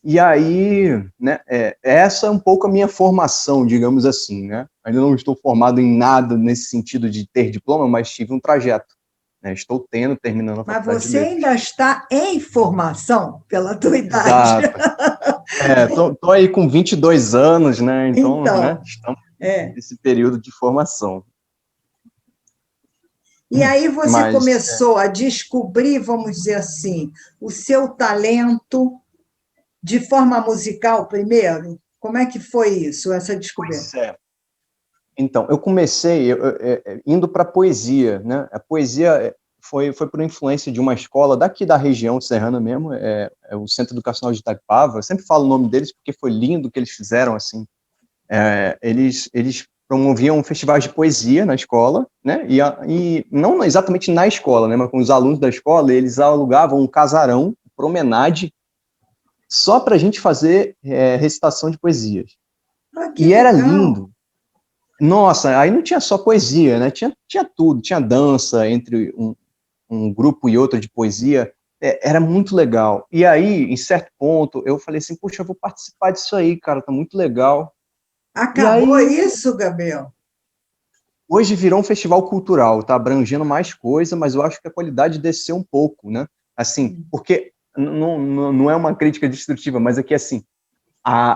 E aí, né, essa é um pouco a minha formação, digamos assim, né? Ainda não estou formado em nada nesse sentido de ter diploma, mas tive um trajeto, né? Estou terminando a faculdade. Mas você ainda está em formação, pela tua idade. Estou aí com 22 anos, né? Então né, estamos nesse período de formação. E aí você começou a descobrir, vamos dizer assim, o seu talento de forma musical primeiro? Como é que foi isso, essa descoberta? Então, eu comecei indo para a poesia, né? A poesia foi por influência de uma escola daqui da região serrana mesmo, o Centro Educacional de Itaipava. Eu sempre falo o nome deles porque foi lindo o que eles fizeram, assim. Eles promoviam festivais de poesia na escola, né? E não exatamente na escola, né? Mas com os alunos da escola, eles alugavam um casarão, promenade, só para a gente fazer recitação de poesias. E era lindo. Nossa, aí não tinha só poesia, né? Tinha tudo, tinha dança entre um grupo e outro de poesia, era muito legal. E aí, em certo ponto, eu falei assim, puxa, eu vou participar disso aí, cara, tá muito legal. Acabou E aí, isso, Gabriel? hoje virou um festival cultural, tá abrangendo mais coisa, mas eu acho que a qualidade desceu um pouco, né? Assim, porque não é uma crítica destrutiva, mas é que, assim,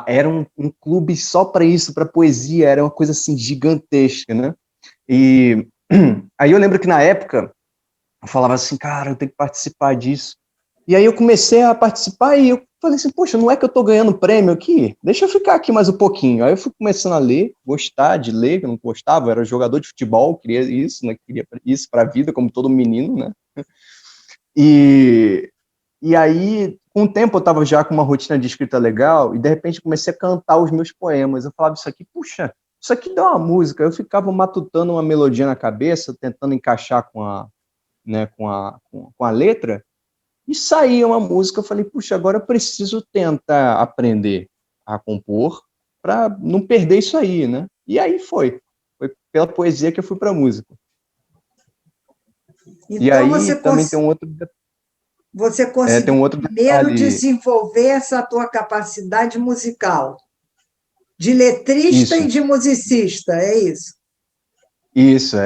era um clube só para isso, para poesia, era uma coisa, assim, gigantesca, né? E aí eu lembro que, na época, eu falava assim, cara, eu tenho que participar disso. E aí eu comecei a participar e eu falei assim, poxa, não é que eu tô ganhando prêmio aqui? Deixa eu ficar aqui mais um pouquinho. Aí eu fui começando a ler, gostar de ler, que eu não gostava, eu era jogador de futebol, queria isso, né? Queria isso para a vida, como todo menino, né? E, e aí, com o tempo, eu estava já com uma rotina de escrita legal e, de repente, comecei a cantar os meus poemas. Eu falava isso aqui, puxa, isso aqui dá uma música. Eu ficava matutando uma melodia na cabeça, tentando encaixar com a, né, com a letra, e saía uma música. Eu falei, puxa, agora eu preciso tentar aprender a compor para não perder isso aí, né? E aí foi pela poesia que eu fui para a música. E Então, aí também tem um outro, você tem conseguiu um outro primeiro detalhe. desenvolver essa tua capacidade musical, de letrista e Isso, de musicista, é isso? isso,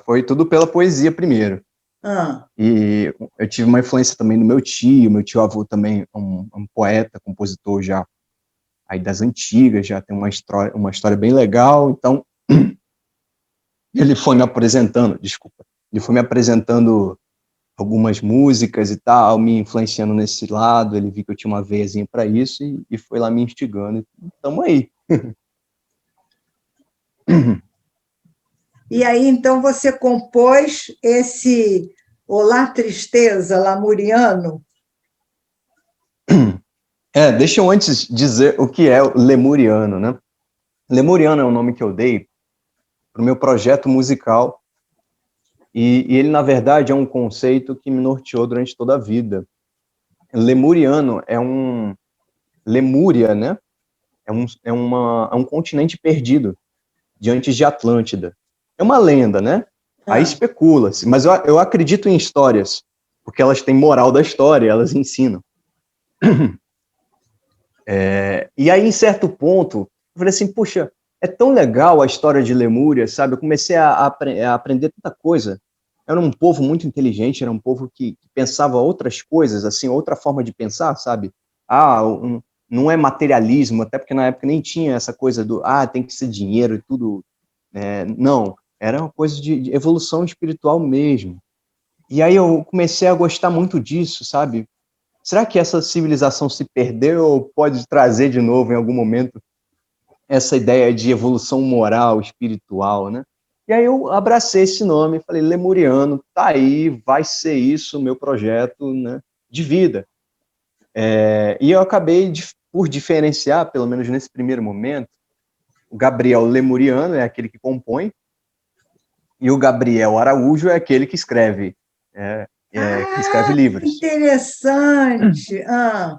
foi tudo pela poesia primeiro. Ah, E eu tive uma influência também do meu tio avô também é um poeta, compositor já aí das antigas, já tem uma história bem legal, então ele foi me apresentando algumas músicas e tal, me influenciando nesse lado, ele viu que eu tinha uma veiazinha para isso e foi lá me instigando, e tamo aí. e aí, então, você compôs esse Olá Tristeza, Lamuriano? Deixa eu antes dizer o que é o lemuriano, né? Lemuriano é o nome que eu dei para o meu projeto musical, e ele, na verdade, é um conceito que me norteou durante toda a vida. Lemuriano Lemúria, né? É um continente perdido, diante de Atlântida. É uma lenda, né? Aí Ah, especula-se, mas eu acredito em histórias, porque elas têm moral da história, elas ensinam. E aí, em certo ponto, eu falei assim, puxa, é tão legal a história de Lemúria, sabe? Eu comecei a aprender tanta coisa. Era um povo muito inteligente, era um povo que pensava outras coisas, assim, outra forma de pensar, sabe? Não é materialismo, até porque na época nem tinha essa coisa tem que ser dinheiro e tudo. Não, era uma coisa de evolução espiritual mesmo. E aí eu comecei a gostar muito disso, sabe? Será que essa civilização se perdeu ou pode trazer de novo em algum momento essa ideia de evolução moral, espiritual, né? E aí eu abracei esse nome, falei, Lemuriano, tá aí, vai ser isso o meu projeto, né, de vida. E eu acabei, por diferenciar, pelo menos nesse primeiro momento, o Gabriel Lemuriano é aquele que compõe, e o Gabriel Araújo é aquele que escreve, que escreve que livros. interessante! Ah,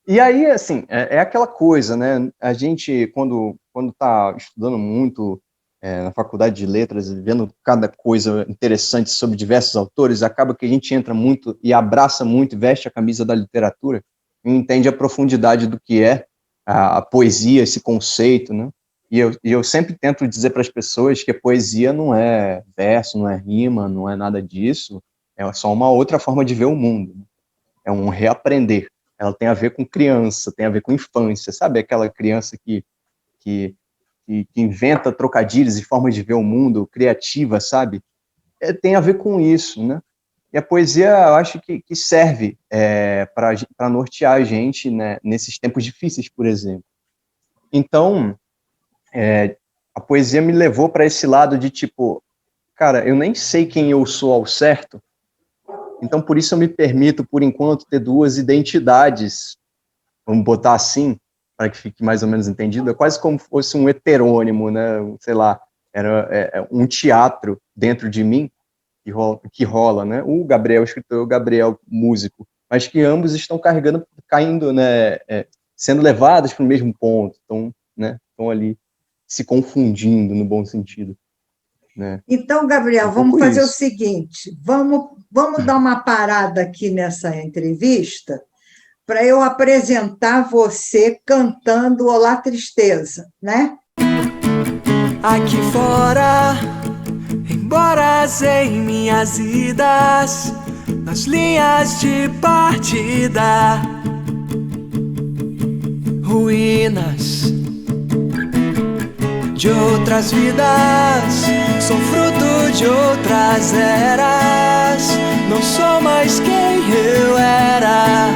E aí, assim, é aquela coisa, né? A gente, quando está estudando muito na faculdade de letras, vendo cada coisa interessante sobre diversos autores, acaba que a gente entra muito e abraça muito, veste a camisa da literatura e entende a profundidade do que é a poesia, esse conceito, né? E eu sempre tento dizer para as pessoas que a poesia não é verso, não é rima, não é nada disso, é só uma outra forma de ver o mundo, né? É um reaprender. Ela tem a ver com criança, tem a ver com infância, sabe? Aquela criança que, que inventa trocadilhos e formas de ver o mundo, criativa, sabe? Tem a ver com isso, né? E a poesia, eu acho que serve para nortear a gente, né, nesses tempos difíceis, por exemplo. Então, a poesia me levou para esse lado de tipo, cara, eu nem sei quem eu sou ao certo, então por isso eu me permito, por enquanto, ter duas identidades, vamos botar assim, para que fique mais ou menos entendido, é quase como se fosse um heterônimo, né? Sei lá, era um teatro dentro de mim que rola, né? O Gabriel escritor, o Gabriel músico, mas que ambos estão caindo, né? Sendo levados para o mesmo ponto, estão ali se confundindo no bom sentido. né? Então, Gabriel, vamos fazer o seguinte, vamos dar uma parada aqui nessa entrevista para eu apresentar você cantando Olá Tristeza, né? Aqui fora, embora em minhas idas, nas linhas de partida, ruínas de outras vidas, sou fruto de outras eras. Não sou mais quem eu era,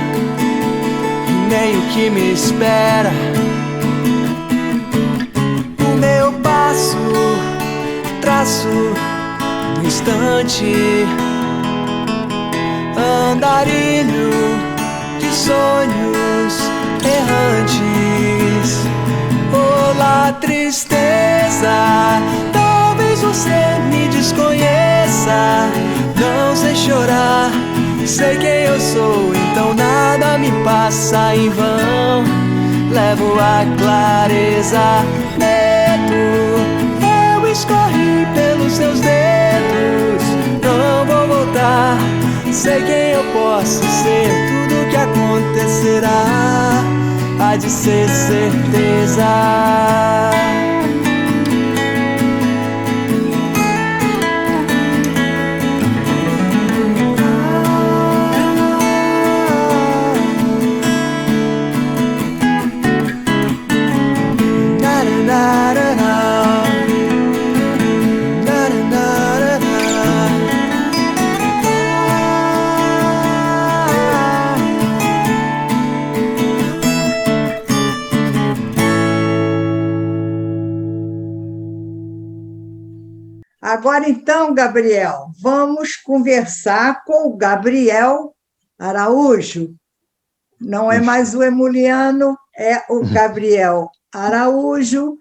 nem o que me espera. O meu passo, traço no instante, andarilho de sonhos errantes. Olá, tristeza, talvez você me desconheça. Não sei chorar, sei quem eu sou, então nada me passa em vão. Levo a clareza, medo, eu escorri pelos seus dedos. Não vou voltar, sei quem eu posso ser, tudo que acontecerá há de ser certeza. Agora, então, Gabriel, vamos conversar com o Gabriel Araújo. Não é mais o Emuliano, é o Gabriel Araújo,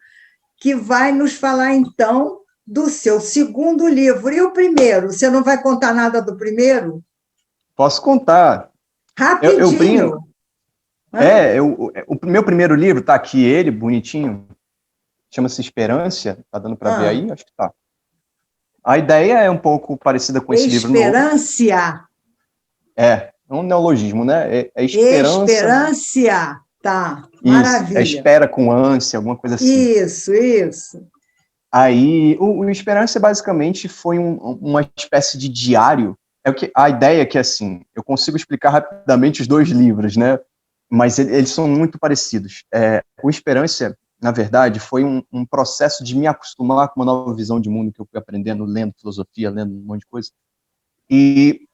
que vai nos falar, então, do seu segundo livro. E o primeiro? Você não vai contar nada do primeiro? Posso contar. Rapidinho. Eu brinco. O meu primeiro livro, tá aqui ele, bonitinho, chama-se Esperância, tá dando para ver aí? Acho que tá. A ideia é um pouco parecida com esse livro novo. Esperância. É um neologismo, né? É esperança. Esperância, tá. Isso, Maravilha. é espera com ânsia, alguma coisa assim. Isso. Aí, o Esperança basicamente foi uma espécie de diário. A ideia é que, assim, eu consigo explicar rapidamente os dois livros, né? Mas eles são muito parecidos. O Esperança, na verdade, foi um processo de me acostumar com uma nova visão de mundo que eu fui aprendendo, lendo filosofia, lendo um monte de coisa. E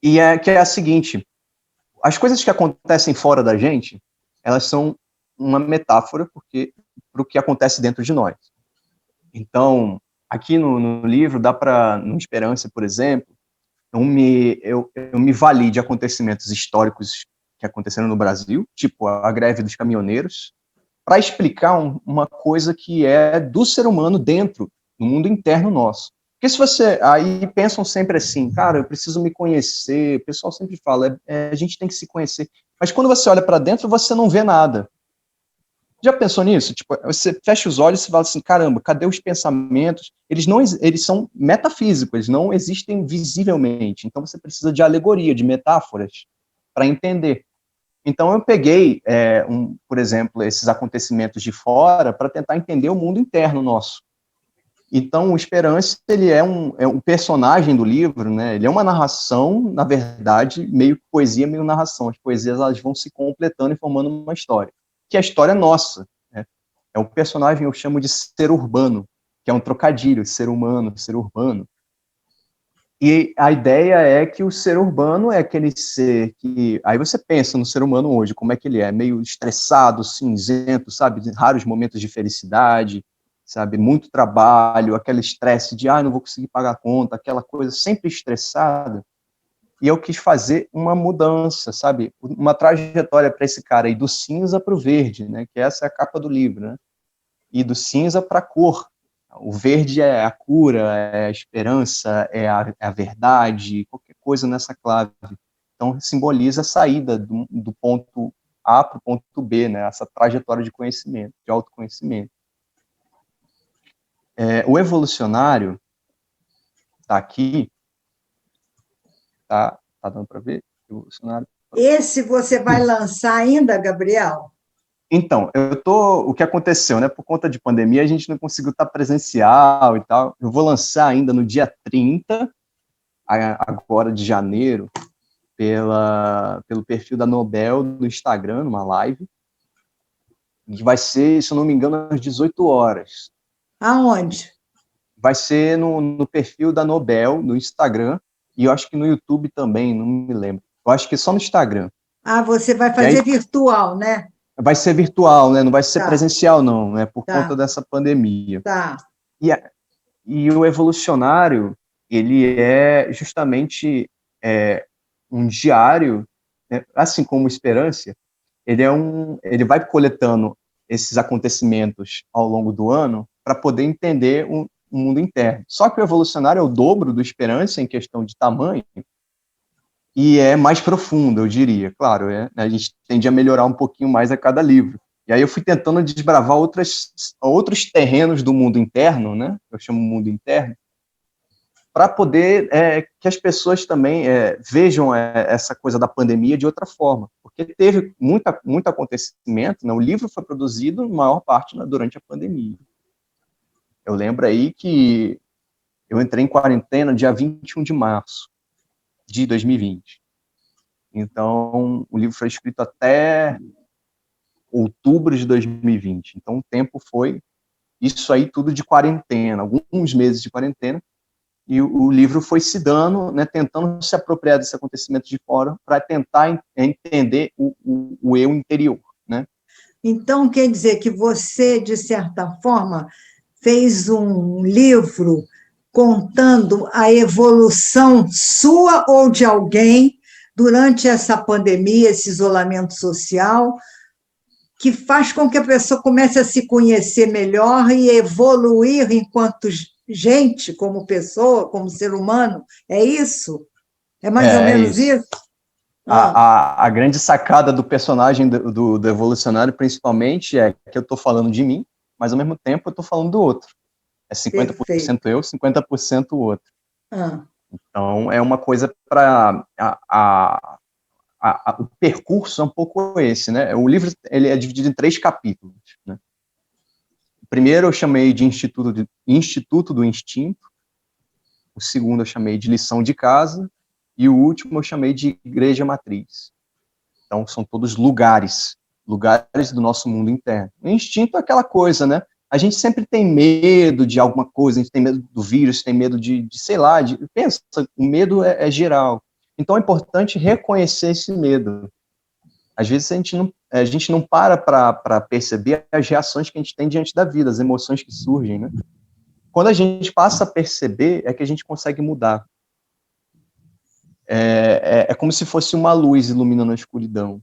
é a seguinte, as coisas que acontecem fora da gente, elas são uma metáfora para o que acontece dentro de nós. Então, aqui no livro, no Esperança, por exemplo, eu me vali de acontecimentos históricos que aconteceram no Brasil, tipo a greve dos caminhoneiros, para explicar uma coisa que é do ser humano dentro, no mundo interno nosso. Porque se você... Aí pensam sempre assim, cara, eu preciso me conhecer, o pessoal sempre fala, a gente tem que se conhecer. Mas quando você olha para dentro, você não vê nada. Já pensou nisso? Tipo, você fecha os olhos e fala assim, caramba, cadê os pensamentos? Eles são metafísicos, eles não existem visivelmente. Então você precisa de alegoria, de metáforas, para entender. Então eu peguei, por exemplo, esses acontecimentos de fora para tentar entender o mundo interno nosso. Então o Esperança, ele é um personagem do livro, né? Ele é uma narração, na verdade, meio poesia, meio narração. As poesias elas vão se completando e formando uma história, que é a história nossa, né? É o personagem eu chamo de ser urbano, que é um trocadilho, ser humano, ser urbano. E a ideia é que o ser urbano é aquele ser que... Aí você pensa no ser humano hoje, como é que ele é? Meio estressado, cinzento, sabe? Raros momentos de felicidade, sabe? Muito trabalho, aquele estresse de, não vou conseguir pagar a conta, aquela coisa sempre estressada. E eu quis fazer uma mudança, sabe? Uma trajetória para esse cara aí, do cinza para o verde, né? Que essa é a capa do livro, né? E do cinza para a cor. O verde é a cura, é a esperança, é a verdade, qualquer coisa nessa clave. Então, simboliza a saída do ponto A para o ponto B, né? Essa trajetória de conhecimento, de autoconhecimento. O evolucionário está aqui, tá dando para ver? Evolucionário. Esse você vai lançar ainda, Gabriel? Então, o que aconteceu, né? Por conta de pandemia, a gente não conseguiu estar presencial e tal. Eu vou lançar ainda no dia 30, agora de janeiro, pelo perfil da Nobel no Instagram, numa live, que vai ser, se eu não me engano, às 18 horas. Aonde? Vai ser no perfil da Nobel, no Instagram, e eu acho que no YouTube também, não me lembro. Eu acho que só no Instagram. Você vai fazer virtual, né? Vai ser virtual, né? Não vai ser presencial, não, né? Por Tá. conta dessa pandemia. Tá. E o evolucionário, ele é justamente um diário, né? Assim como o Esperância, ele vai coletando esses acontecimentos ao longo do ano para poder entender o mundo interno. Só que o evolucionário é o dobro do Esperança em questão de tamanho e é mais profundo, eu diria. Claro, a gente tende a melhorar um pouquinho mais a cada livro. E aí eu fui tentando desbravar outros terrenos do mundo interno, né? Eu chamo mundo interno, para poder que as pessoas também vejam essa coisa da pandemia de outra forma, porque teve muito acontecimento, né? O livro foi produzido, em maior parte, né, durante a pandemia. Eu lembro aí que eu entrei em quarentena dia 21 de março de 2020. Então, o livro foi escrito até outubro de 2020. Então, o tempo foi isso aí tudo de quarentena, alguns meses de quarentena, e o livro foi se dando, né, tentando se apropriar desse acontecimento de fora para tentar entender o eu interior, né? Então, quer dizer que você, de certa forma, fez um livro contando a evolução sua ou de alguém durante essa pandemia, esse isolamento social, que faz com que a pessoa comece a se conhecer melhor e evoluir enquanto gente, como pessoa, como ser humano. É isso? É mais ou menos isso? A grande sacada do personagem do evolucionário, principalmente, é que eu estou falando de mim, mas, ao mesmo tempo, eu estou falando do outro. É 50% Perfeito. Eu, 50% o outro. Então, é uma coisa para... o percurso é um pouco esse, né? O livro ele é dividido em 3 capítulos, né? O primeiro eu chamei de Instituto do Instinto, o segundo eu chamei de Lição de Casa, e o último eu chamei de Igreja Matriz. Então, são todos lugares do nosso mundo interno. O instinto é aquela coisa, né? A gente sempre tem medo de alguma coisa, a gente tem medo do vírus, tem medo de sei lá, pensa, o medo é geral. Então, é importante reconhecer esse medo. Às vezes, a gente não para perceber as reações que a gente tem diante da vida, as emoções que surgem, né? Quando a gente passa a perceber, é que a gente consegue mudar. É como se fosse uma luz iluminando a escuridão.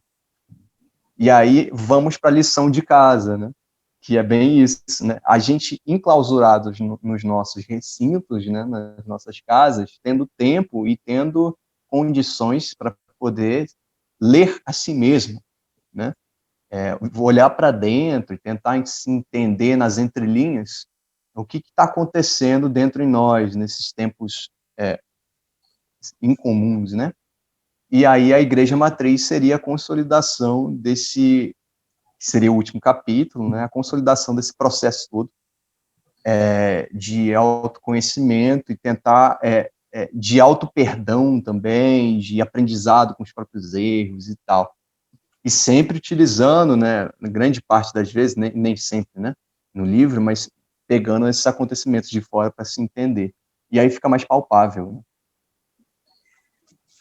E aí, vamos para a lição de casa, né? Que é bem isso, né? A gente, enclausurados nos nossos recintos, né? Nas nossas casas, tendo tempo e tendo condições para poder ler a si mesmo, né? Olhar para dentro e tentar se entender nas entrelinhas o que está acontecendo dentro de nós, nesses tempos incomuns, né? E aí a Igreja Matriz seria a consolidação desse, seria o último capítulo, né? A consolidação desse processo todo de autoconhecimento e tentar de auto-perdão também, de aprendizado com os próprios erros e tal. E sempre utilizando, né, grande parte das vezes, nem sempre, né, no livro, mas pegando esses acontecimentos de fora para se entender. E aí fica mais palpável, né?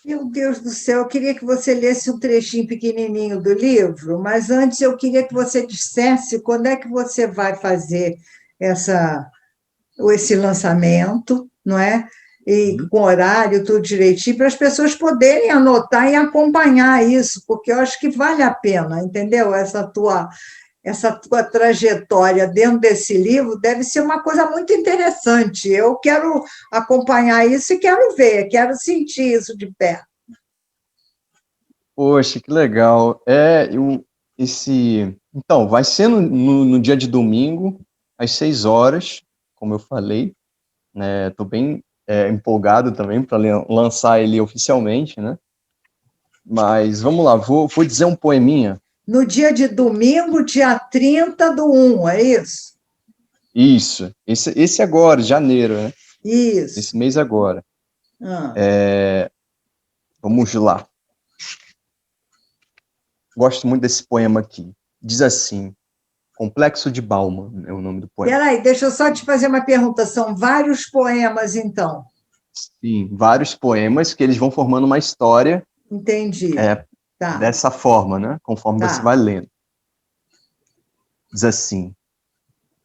Meu Deus do céu, eu queria que você lesse um trechinho pequenininho do livro, mas antes eu queria que você dissesse quando é que você vai fazer esse lançamento, não é? E com horário, tudo direitinho, para as pessoas poderem anotar e acompanhar isso, porque eu acho que vale a pena, entendeu? Essa tua trajetória dentro desse livro deve ser uma coisa muito interessante. Eu quero acompanhar isso e quero ver, quero sentir isso de perto. Poxa, que legal. Então, vai ser no dia de domingo, às 6 horas, como eu falei, né? Estou bem empolgado também para lançar ele oficialmente, né? Mas vamos lá, vou dizer um poeminha. No dia de domingo, dia 30/1, é isso? Isso, esse agora, janeiro, né? Isso. Esse mês agora. Ah. Vamos lá. Gosto muito desse poema aqui. Diz assim, Complexo de Bauman é o nome do poema. Peraí, deixa eu só te fazer uma pergunta. São vários poemas, então? Sim, vários poemas que eles vão formando uma história. Entendi. Tá. Dessa forma, né? Conforme você vai lendo. Diz assim,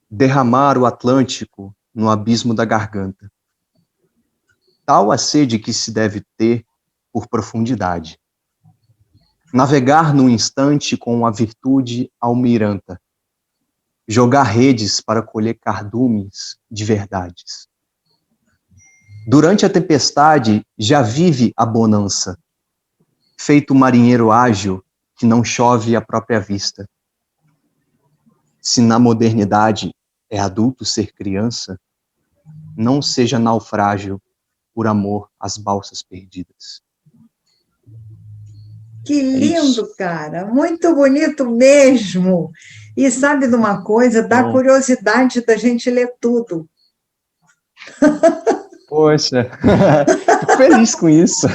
derramar o Atlântico no abismo da garganta. Tal a sede que se deve ter por profundidade. Navegar num instante com a virtude almiranta. Jogar redes para colher cardumes de verdades. Durante a tempestade já vive a bonança, feito marinheiro ágil que não chove à própria vista. Se na modernidade é adulto ser criança, não seja naufrágio por amor às balsas perdidas. Que lindo, cara! Muito bonito mesmo! E sabe de uma coisa? Dá curiosidade da gente ler tudo. Poxa, fico feliz com isso.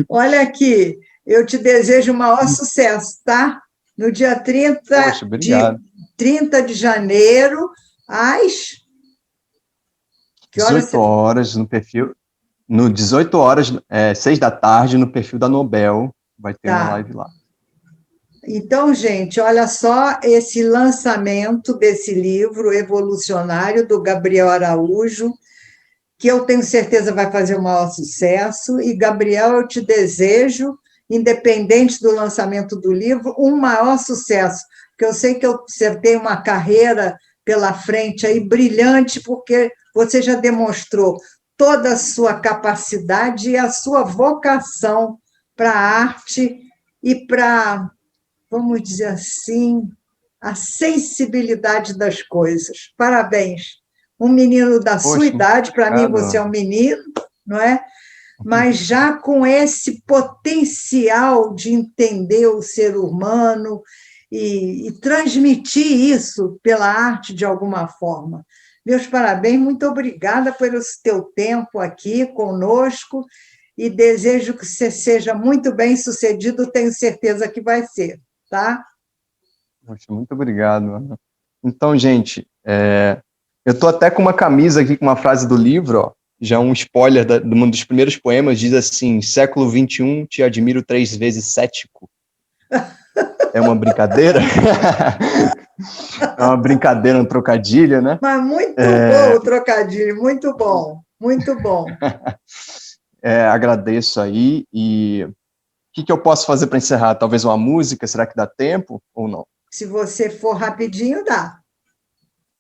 Olha aqui, eu te desejo o maior sucesso, tá? No dia 30 de janeiro, às... 18 horas no perfil... No 18 horas, 6 da tarde, no perfil da Nobel, vai ter uma live lá. Então, gente, olha só esse lançamento desse livro evolucionário do Gabriel Araújo, que eu tenho certeza vai fazer o maior sucesso. E, Gabriel, eu te desejo, independente do lançamento do livro, um maior sucesso, porque eu sei que você tem uma carreira pela frente aí brilhante, porque você já demonstrou toda a sua capacidade e a sua vocação para a arte e para, vamos dizer assim, a sensibilidade das coisas. Parabéns. Um menino da sua idade, para mim você é um menino, não é? Mas já com esse potencial de entender o ser humano e transmitir isso pela arte de alguma forma. Meus parabéns, muito obrigada pelo teu tempo aqui conosco e desejo que você seja muito bem-sucedido, tenho certeza que vai ser, tá? Poxa, muito obrigado, Ana. Então, gente, eu estou até com uma camisa aqui com uma frase do livro, ó, já um spoiler de um dos primeiros poemas, diz assim, século XXI, te admiro 3 vezes cético. É uma brincadeira? É uma brincadeira, um trocadilho, né? Mas muito bom o trocadilho, muito bom, muito bom. Agradeço aí, e o que eu posso fazer para encerrar? Talvez uma música, será que dá tempo ou não? Se você for rapidinho, dá.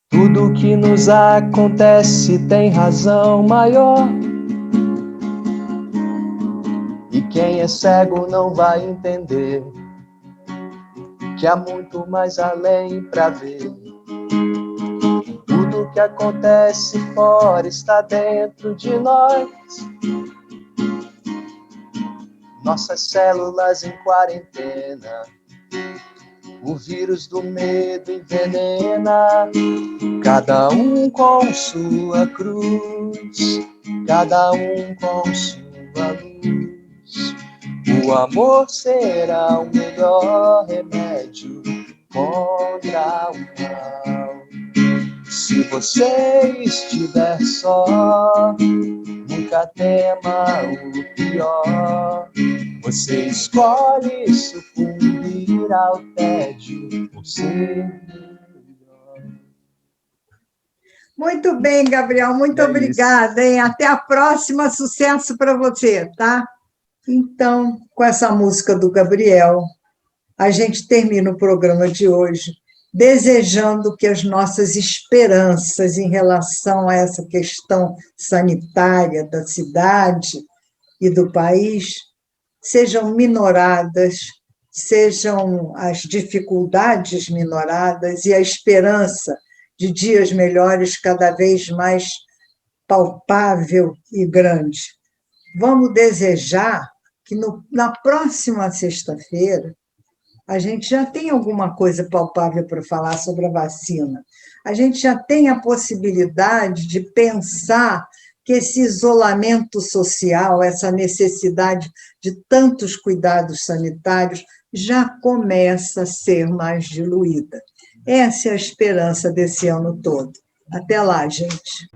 Tudo que nos acontece tem razão maior. E quem é cego não vai entender que há muito mais além para ver. Tudo que acontece fora está dentro de nós. Nossas células em quarentena. O vírus do medo envenena. Cada um com sua cruz. Cada um com sua luz. O amor será o melhor remédio contra o mal. Se você estiver só, nunca tema o pior. Você escolhe sucumbir ao tédio por ser melhor. Muito bem, Gabriel, muito obrigada, hein? Até a próxima, sucesso para você, tá? Então, com essa música do Gabriel, a gente termina o programa de hoje desejando que as nossas esperanças em relação a essa questão sanitária da cidade e do país sejam minoradas, sejam as dificuldades minoradas e a esperança de dias melhores cada vez mais palpável e grande. Vamos desejar que na próxima sexta-feira a gente já tenha alguma coisa palpável para falar sobre a vacina. A gente já tem a possibilidade de pensar que esse isolamento social, essa necessidade de tantos cuidados sanitários, já começa a ser mais diluída. Essa é a esperança desse ano todo. Até lá, gente.